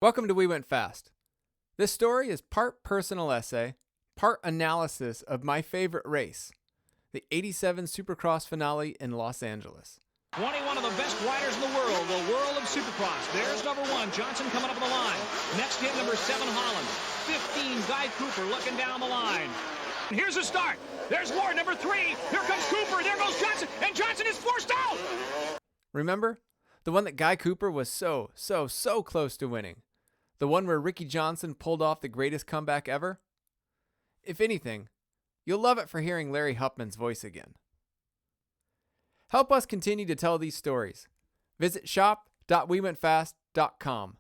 Welcome to We Went Fast. This story is part personal essay, part analysis of my favorite race, the '87 Supercross finale in Los Angeles. 21 of the best riders in the world of Supercross. There's number 1, Johnson coming up on the line. Next hit, number 7, Holland. 15, Guy Cooper looking down the line. And here's the start. There's Ward, number 3. Here comes Cooper. There goes Johnson. And Johnson is forced out. Remember? The one that Guy Cooper was so close to winning. The one where Ricky Johnson pulled off the greatest comeback ever? If anything, you'll love it for hearing Larry Huffman's voice again. Help us continue to tell these stories. Visit shop.wewentfast.com.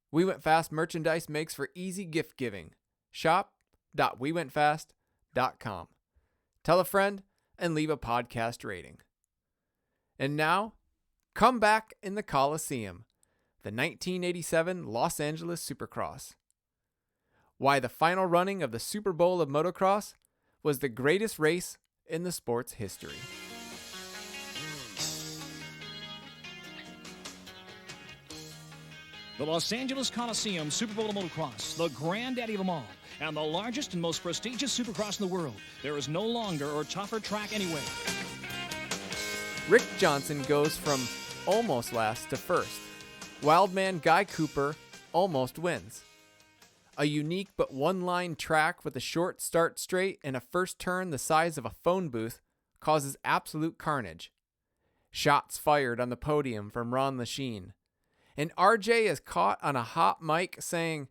We Went Fast merchandise makes for easy gift giving. Shop.wewentfast.com. Tell a friend and leave a podcast rating. And now, come back in the Coliseum. The 1987 Los Angeles Supercross. Why the final running of the Super Bowl of Motocross was the greatest race in the sport's history. The Los Angeles Coliseum Super Bowl of Motocross, the granddaddy of them all, and the largest and most prestigious Supercross in the world. There is no longer or tougher track anyway. Rick Johnson goes from almost last to first. Wildman Guy Cooper almost wins. A unique but one-line track with a short start straight and a first turn the size of a phone booth causes absolute carnage. Shots fired on the podium from Ron Lechien. And RJ is caught on a hot mic saying,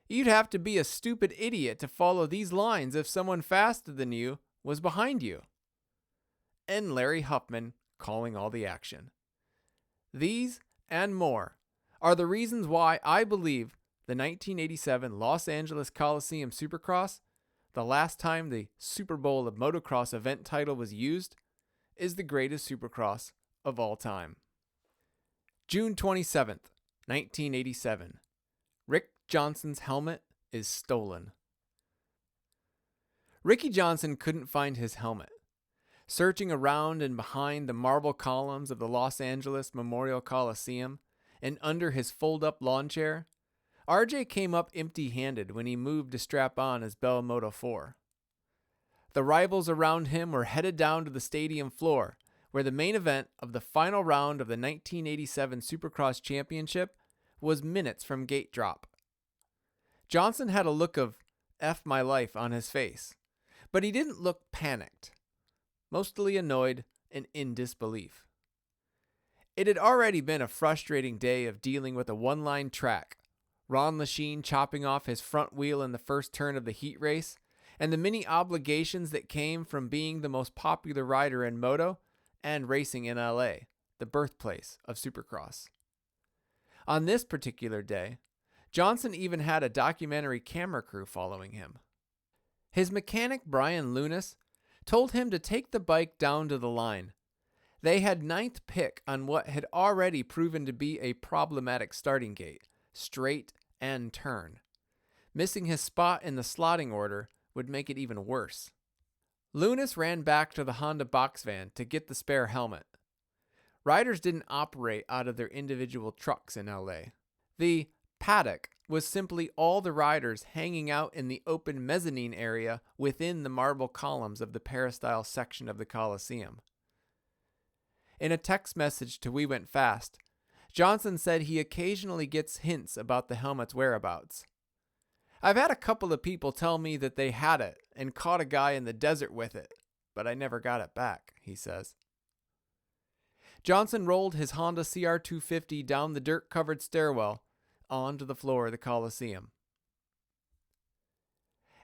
"You'd have to be a stupid idiot to follow these lines if someone faster than you was behind you." And Larry Huffman calling all the action. These and more are the reasons why I believe the 1987 Los Angeles Coliseum Supercross, the last time the Super Bowl of Motocross event title was used, is the greatest Supercross of all time. June 27th, 1987. Rick Johnson's helmet is stolen. Ricky Johnson couldn't find his helmet. Searching around and behind the marble columns of the Los Angeles Memorial Coliseum and under his fold-up lawn chair, RJ came up empty-handed when he moved to strap on his Bell Moto 4. The rivals around him were headed down to the stadium floor, where the main event of the final round of the 1987 Supercross Championship was minutes from gate drop. Johnson had a look of F my life on his face, but he didn't look panicked, mostly annoyed and in disbelief. It had already been a frustrating day of dealing with a one-line track, Ron Lechien chopping off his front wheel in the first turn of the heat race, and the many obligations that came from being the most popular rider in moto and racing in LA, the birthplace of Supercross. On this particular day, Johnson even had a documentary camera crew following him. His mechanic Brian Lunas told him to take the bike down to the line. They had 9th pick on what had already proven to be a problematic starting gate, straight and turn. Missing his spot in the slotting order would make it even worse. Lunas ran back to the Honda box van to get the spare helmet. Riders didn't operate out of their individual trucks in LA. The paddock was simply all the riders hanging out in the open mezzanine area within the marble columns of the peristyle section of the Coliseum. In a text message to We Went Fast, Johnson said he occasionally gets hints about the helmet's whereabouts. "I've had a couple of people tell me that they had it and caught a guy in the desert with it, but I never got it back," he says. Johnson rolled his Honda CR250 down the dirt-covered stairwell onto the floor of the Coliseum.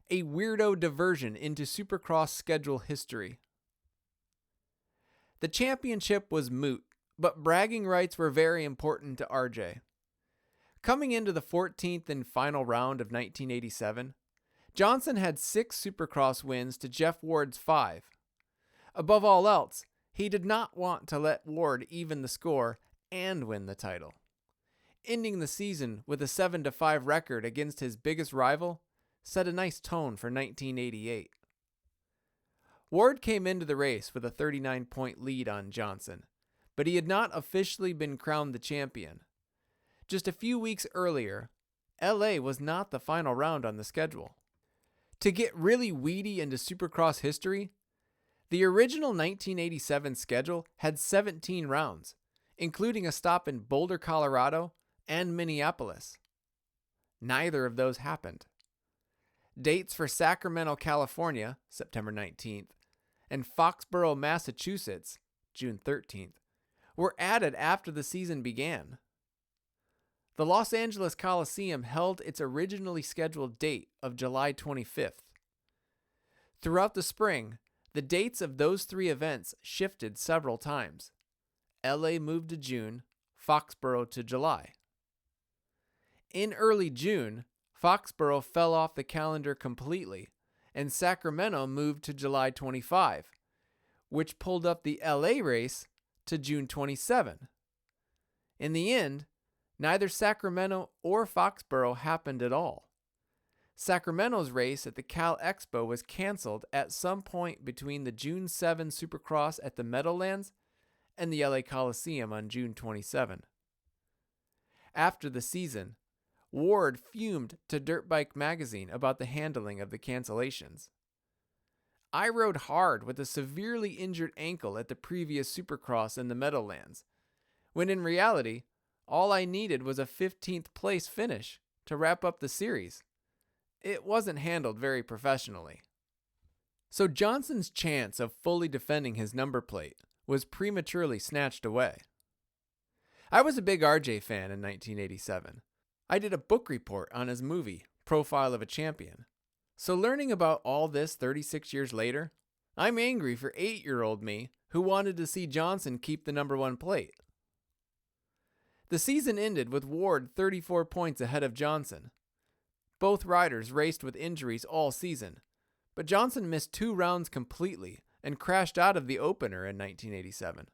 A weirdo diversion into Supercross schedule history. The championship was moot, but bragging rights were very important to RJ. Coming into the 14th and final round of 1987, Johnson had 6 Supercross wins to Jeff Ward's 5. Above all else, he did not want to let Ward even the score and win the title. Ending the season with a 7-5 record against his biggest rival set a nice tone for 1988. Ward came into the race with a 39-point lead on Johnson, but he had not officially been crowned the champion. Just a few weeks earlier, LA was not the final round on the schedule. To get really weedy into Supercross history, the original 1987 schedule had 17 rounds, including a stop in Boulder, Colorado, and Minneapolis. Neither of those happened. Dates for Sacramento, California, September 19th, and Foxborough, Massachusetts, June 13th, were added after the season began. The Los Angeles Coliseum held its originally scheduled date of July 25th. Throughout the spring, the dates of those three events shifted several times. LA moved to June, Foxborough to July. In early June, Foxborough fell off the calendar completely, and Sacramento moved to July 25, which pulled up the LA race to June 27. In the end, neither Sacramento or Foxborough happened at all. Sacramento's race at the Cal Expo was canceled at some point between the June 7 Supercross at the Meadowlands and the LA Coliseum on June 27. After the season, Ward fumed to Dirt Bike Magazine about the handling of the cancellations. "I rode hard with a severely injured ankle at the previous Supercross in the Meadowlands, when in reality, all I needed was a 15th place finish to wrap up the series. It wasn't handled very professionally." So Johnson's chance of fully defending his number plate was prematurely snatched away. I was a big RJ fan in 1987. I did a book report on his movie, Profile of a Champion. So learning about all this 36 years later, I'm angry for 8-year-old me who wanted to see Johnson keep the number 1 plate. The season ended with Ward 34 points ahead of Johnson. Both riders raced with injuries all season, but Johnson missed 2 rounds completely and crashed out of the opener in 1987.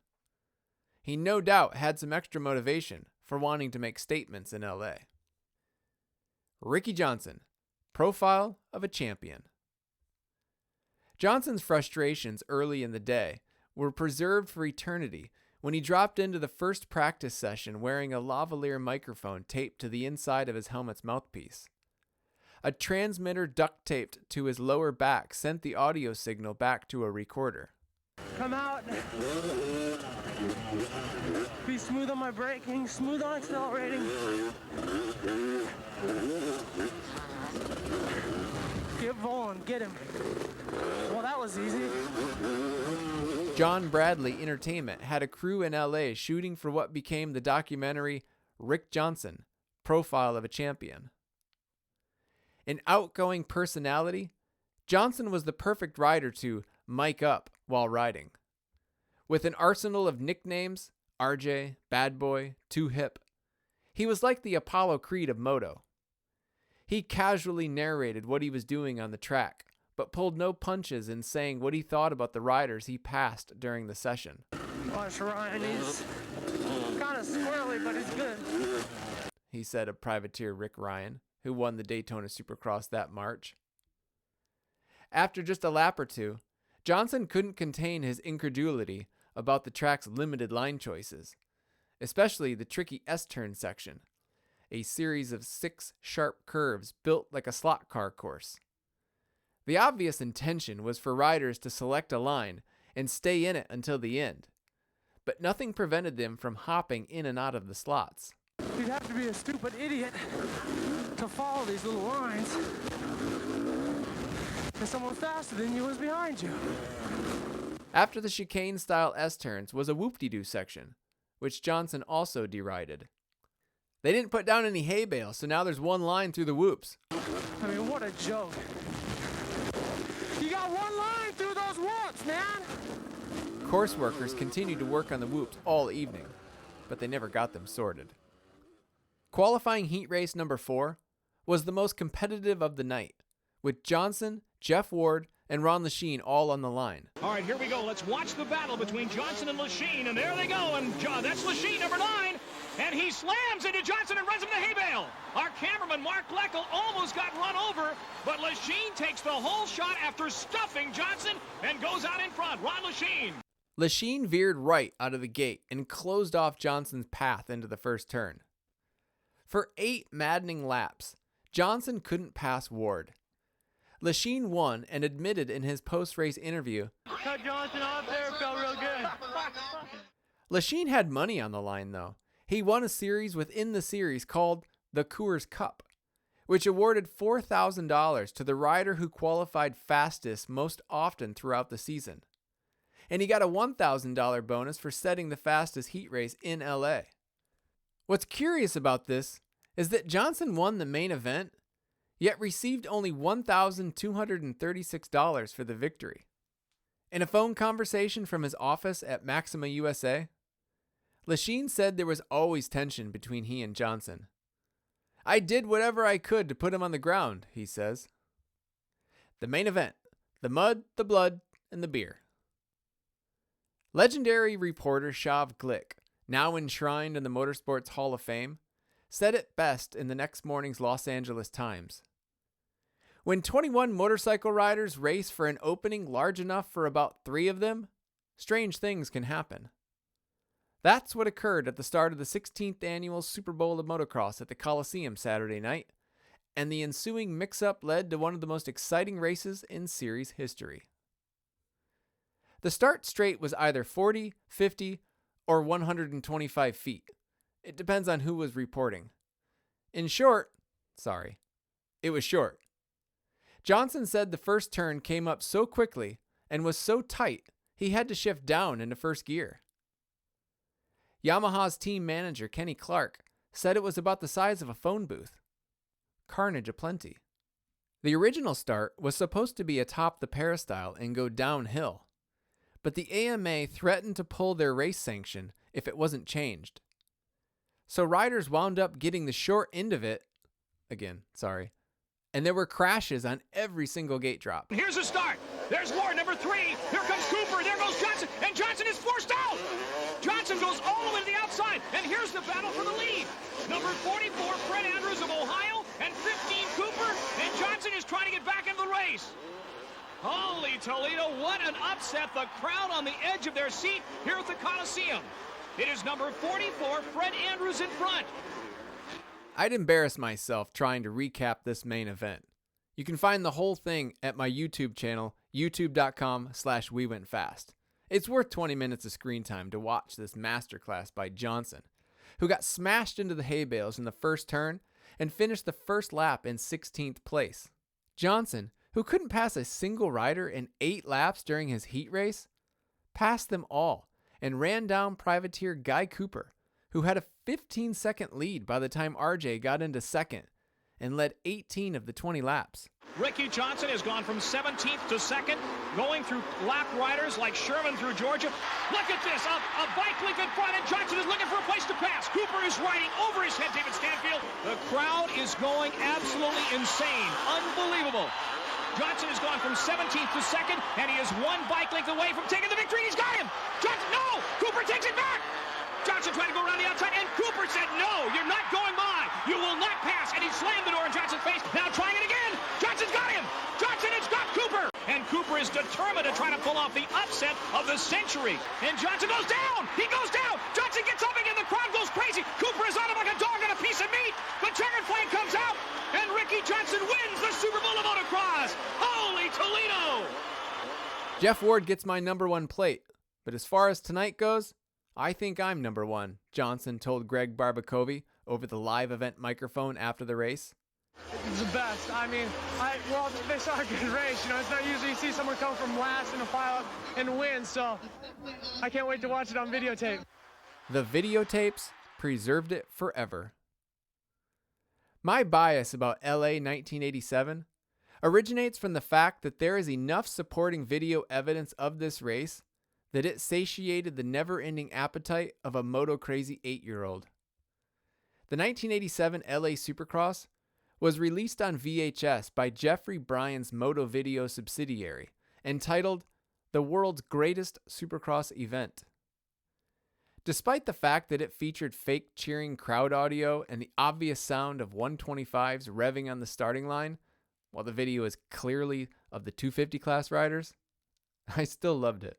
He no doubt had some extra motivation for wanting to make statements in LA. Ricky Johnson, Profile of a Champion. Johnson's frustrations early in the day were preserved for eternity when he dropped into the first practice session wearing a lavalier microphone taped to the inside of his helmet's mouthpiece. A transmitter duct taped to his lower back sent the audio signal back to a recorder. "Come out. Be smooth on my braking, smooth on accelerating. Get Volan, get him." Well, that was easy. John Bradley Entertainment had a crew in LA shooting for what became the documentary Rick Johnson, Profile of a Champion. An outgoing personality, Johnson was the perfect rider to mic up while riding. With an arsenal of nicknames, RJ, Bad Boy, Too Hip, he was like the Apollo Creed of moto. He casually narrated what he was doing on the track, but pulled no punches in saying what he thought about the riders he passed during the session. "Watch Ryan, he's kind of squirrely, but he's good," he said of privateer Rick Ryan, who won the Daytona Supercross that March. After just a lap or two, Johnson couldn't contain his incredulity about the track's limited line choices, especially the tricky S-turn section, a series of 6 sharp curves built like a slot car course. The obvious intention was for riders to select a line and stay in it until the end, but nothing prevented them from hopping in and out of the slots. "You'd have to be a stupid idiot to follow these little lines, because someone faster than you was behind you." After the chicane-style S-turns was a whoop-de-doo section, which Johnson also derided. "They didn't put down any hay bale, so now there's one line through the whoops." I mean, what a joke. You got one line through those whoops, man! Course workers continued to work on the whoops all evening, but they never got them sorted. Qualifying heat race number 4 was the most competitive of the night, with Johnson, Jeff Ward, and Ron Lechien all on the line. All right, here we go. Let's watch the battle between Johnson and Lechien, and there they go. And that's Lechien, number 9, and he slams into Johnson and runs him to hay bale. Our cameraman, Mark Leckel, almost got run over, but Lechien takes the whole shot after stuffing Johnson and goes out in front. Ron Lechien. Lechien veered right out of the gate and closed off Johnson's path into the first turn. For 8 maddening laps, Johnson couldn't pass Ward. Lechien won and admitted in his post-race interview, Cut Johnson off there, felt real good. Lechien had money on the line though. He won a series within the series called the Coors Cup, which awarded $4,000 to the rider who qualified fastest most often throughout the season. And he got a $1,000 bonus for setting the fastest heat race in LA. What's curious about this is that Johnson won the main event, yet received only $1,236 for the victory. In a phone conversation from his office at Maxima USA, Lechien said there was always tension between he and Johnson. I did whatever I could to put him on the ground, he says. The main event, the mud, the blood, and the beer. Legendary reporter Shav Glick, now enshrined in the Motorsports Hall of Fame, said it best in the next morning's Los Angeles Times. When 21 motorcycle riders race for an opening large enough for about 3 of them, strange things can happen. That's what occurred at the start of the 16th annual Super Bowl of Motocross at the Coliseum Saturday night, and the ensuing mix-up led to one of the most exciting races in series history. The start straight was either 40, 50, or 125 feet. It depends on who was reporting. In short, it was short. Johnson said the first turn came up so quickly and was so tight he had to shift down into first gear. Yamaha's team manager Kenny Clark said it was about the size of a phone booth. Carnage aplenty. The original start was supposed to be atop the peristyle and go downhill, but the AMA threatened to pull their race sanction if it wasn't changed. So riders wound up getting the short end of it, and there were crashes on every single gate drop. Here's a start. There's Ward, number 3. Here comes Cooper. There goes Johnson. And Johnson is forced out. Johnson goes all the way to the outside. And here's the battle for the lead. Number 44, Fred Andrews of Ohio. And 15, Cooper. And Johnson is trying to get back into the race. Holy Toledo, what an upset. The crowd on the edge of their seat here at the Coliseum. It is number 44, Fred Andrews in front. I'd embarrass myself trying to recap this main event. You can find the whole thing at my YouTube channel, youtube.com/wewentfast. It's worth 20 minutes of screen time to watch this masterclass by Johnson, who got smashed into the hay bales in the first turn and finished the first lap in 16th place. Johnson, who couldn't pass a single rider in 8 laps during his heat race, passed them all and ran down privateer Guy Cooper, who had a 15-second lead by the time RJ got into second and led 18 of the 20 laps. Ricky Johnson has gone from 17th to 2nd, going through lap riders like Sherman through Georgia. Look at this, a bike link in front, and Johnson is looking for a place to pass. Cooper is riding over his head, David Stanfield. The crowd is going absolutely insane. Unbelievable. Johnson has gone from 17th to 2nd, and he is 1 bike length away from taking the victory, and he's got him. Johnson, no! Cooper takes it back! Johnson trying to go around the outside, and Cooper said, no, you're not going by. You will not pass, and he slammed the door in Johnson's face. Now trying it again. Johnson's got him. Johnson has got Cooper. And Cooper is determined to try to pull off the upset of the century. And Johnson goes down. He goes down. Johnson gets up again. The crowd goes crazy. Cooper is on him like a dog on a piece of meat. The checkered flag comes out, and Ricky Johnson wins the Super Bowl of Motocross. Holy Toledo. Jeff Ward gets my number 1 plate, but as far as tonight goes, I think I'm number 1, Johnson told Greg Barbacovi over the live event microphone after the race. It's the best. I mean, they saw a good race. You know, it's not usually you see someone come from last in a pile up and win, so I can't wait to watch it on videotape. The videotapes preserved it forever. My bias about LA 1987 originates from the fact that there is enough supporting video evidence of this race that it satiated the never-ending appetite of a moto-crazy 8-year-old. The 1987 LA Supercross was released on VHS by Jeffrey Bryan's Moto Video subsidiary, entitled The World's Greatest Supercross Event. Despite the fact that it featured fake cheering crowd audio and the obvious sound of 125s revving on the starting line, while the video is clearly of the 250 class riders, I still loved it.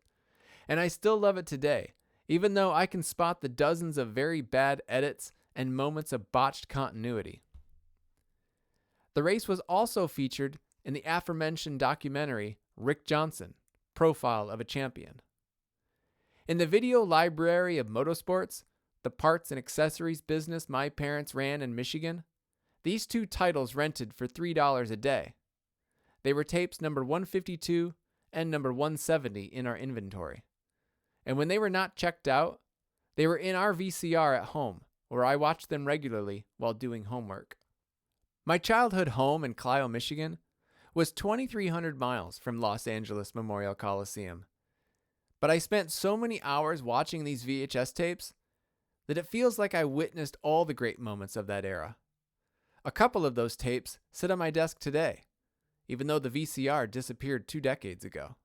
And I still love it today, even though I can spot the dozens of very bad edits and moments of botched continuity. The race was also featured in the aforementioned documentary Rick Johnson, Profile of a Champion. In the video library of motorsports, the parts and accessories business my parents ran in Michigan, these two titles rented for $3 a day. They were tapes number 152 and number 170 in our inventory. And when they were not checked out, they were in our VCR at home, where I watched them regularly while doing homework. My childhood home in Clio, Michigan, was 2,300 miles from Los Angeles Memorial Coliseum. But I spent so many hours watching these VHS tapes that it feels like I witnessed all the great moments of that era. A couple of those tapes sit on my desk today, even though the VCR disappeared 2 decades ago.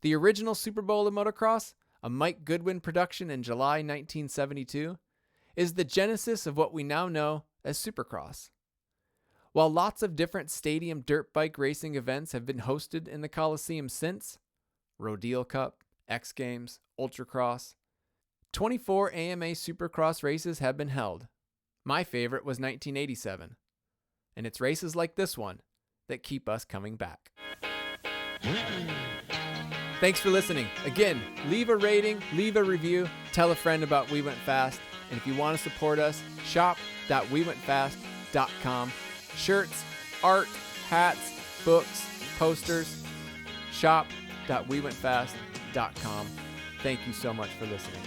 The original Super Bowl of Motocross, a Mike Goodwin production in July 1972, is the genesis of what we now know as Supercross. While lots of different stadium dirt bike racing events have been hosted in the Coliseum since, Rodeo Cup, X Games, Ultracross, 24 AMA Supercross races have been held. My favorite was 1987, and it's races like this one that keep us coming back. Thanks for listening. Again, leave a rating, leave a review, tell a friend about We Went Fast, and if you want to support us, shop.wewentfast.com. Shirts, art, hats, books, posters, shop.wewentfast.com. Thank you so much for listening.